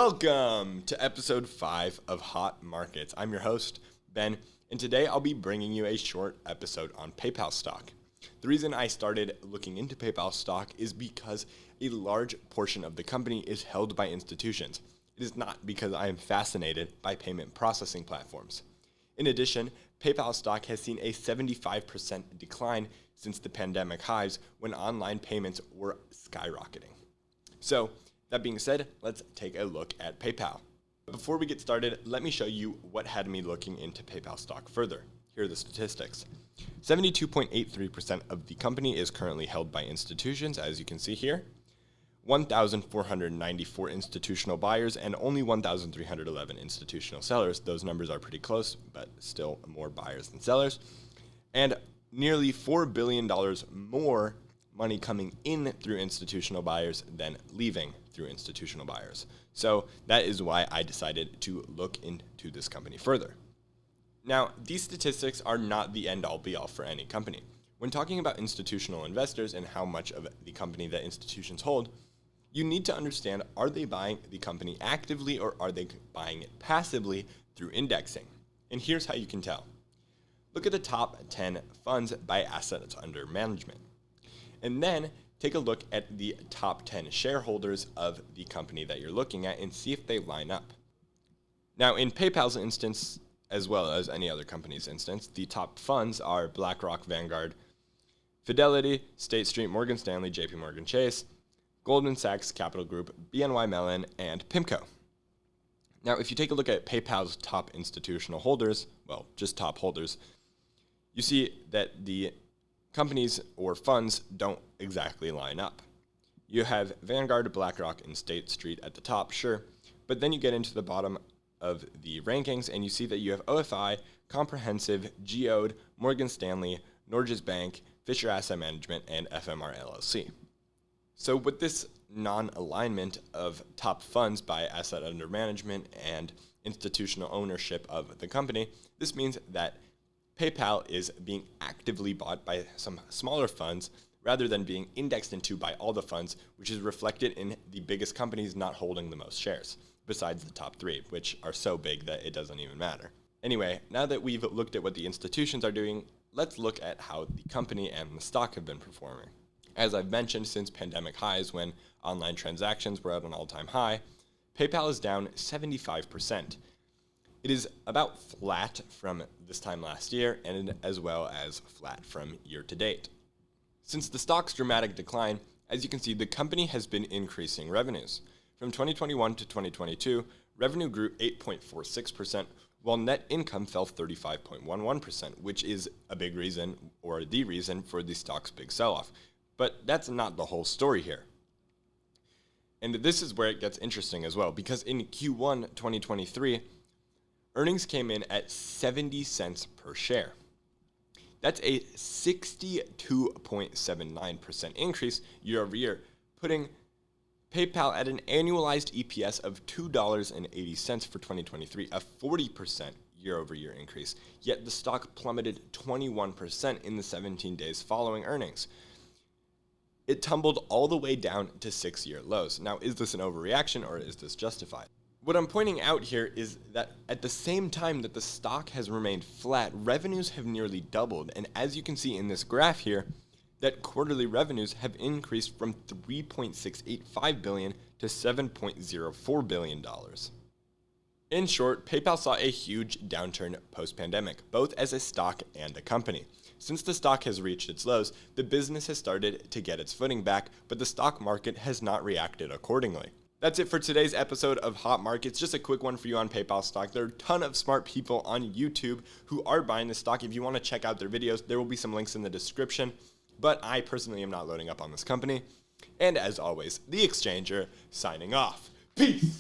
Welcome to episode 5 of Hot Markets. I'm your host, Ben, and today I'll be bringing you a short episode on PayPal stock. The reason I started looking into PayPal stock is because a large portion of the company is held by institutions. It is not because I am fascinated by payment processing platforms. In addition, PayPal stock has seen a 75% decline since the pandemic highs when online payments were skyrocketing. So, that being said, let's take a look at PayPal. Before we get started, let me show you what had me looking into PayPal stock further. Here are the statistics. 72.83% of the company is currently held by institutions, as you can see here. 1,494 institutional buyers and only 1,311 institutional sellers. Those numbers are pretty close, but still more buyers than sellers. And nearly $4 billion more money coming in through institutional buyers than leaving through institutional buyers. So that is why I decided to look into this company further. Now, these statistics are not the end-all be-all for any company. When talking about institutional investors and how much of the company that institutions hold, you need to understand, are they buying the company actively or are they buying it passively through indexing? And here's how you can tell. Look at the top 10 funds by assets under management. And then take a look at the top 10 shareholders of the company that you're looking at and see if they line up. Now, in PayPal's instance, as well as any other company's instance, the top funds are BlackRock, Vanguard, Fidelity, State Street, Morgan Stanley, JP Morgan Chase, Goldman Sachs, Capital Group, BNY Mellon, and PIMCO. Now, if you take a look at PayPal's top institutional holders, well, just top holders, you see that the companies or funds don't exactly line up. You have Vanguard, BlackRock, and State Street at the top, sure, but then you get into the bottom of the rankings and you see that you have OFI, Comprehensive, Geode, Morgan Stanley, Norges Bank, Fisher Asset Management, and FMR LLC. So with this non-alignment of top funds by asset under management and institutional ownership of the company, this means that PayPal is being actively bought by some smaller funds rather than being indexed into by all the funds, which is reflected in the biggest companies not holding the most shares, besides the top 3, which are so big that it doesn't even matter. Anyway, now that we've looked at what the institutions are doing, let's look at how the company and the stock have been performing. As I've mentioned, since pandemic highs when online transactions were at an all-time high, PayPal is down 75%. It is about flat from this time last year and as well as flat from year to date. Since the stock's dramatic decline, as you can see, the company has been increasing revenues. From 2021 to 2022, revenue grew 8.46%, while net income fell 35.11%, which is a big reason, or the reason, for the stock's big sell-off. But that's not the whole story here. And this is where it gets interesting as well, because in Q1 2023, earnings came in at 70 cents per share. That's a 62.79% increase year over year, putting PayPal at an annualized EPS of $2.80 for 2023, a 40% year over year increase. Yet the stock plummeted 21% in the 17 days following earnings. It tumbled all the way down to 6-year lows. Now, is this an overreaction or is this justified? What I'm pointing out here is that at the same time that the stock has remained flat, revenues have nearly doubled. And as you can see in this graph here, that quarterly revenues have increased from $3.685 billion to $7.04 billion. In short, PayPal saw a huge downturn post-pandemic, both as a stock and a company. Since the stock has reached its lows, the business has started to get its footing back, but the stock market has not reacted accordingly. That's it for today's episode of Hot Markets. Just a quick one for you on PayPal stock. There are a ton of smart people on YouTube who are buying the stock. If you want to check out their videos, there will be some links in the description. But I personally am not loading up on this company. And as always, the Exchanger signing off. Peace!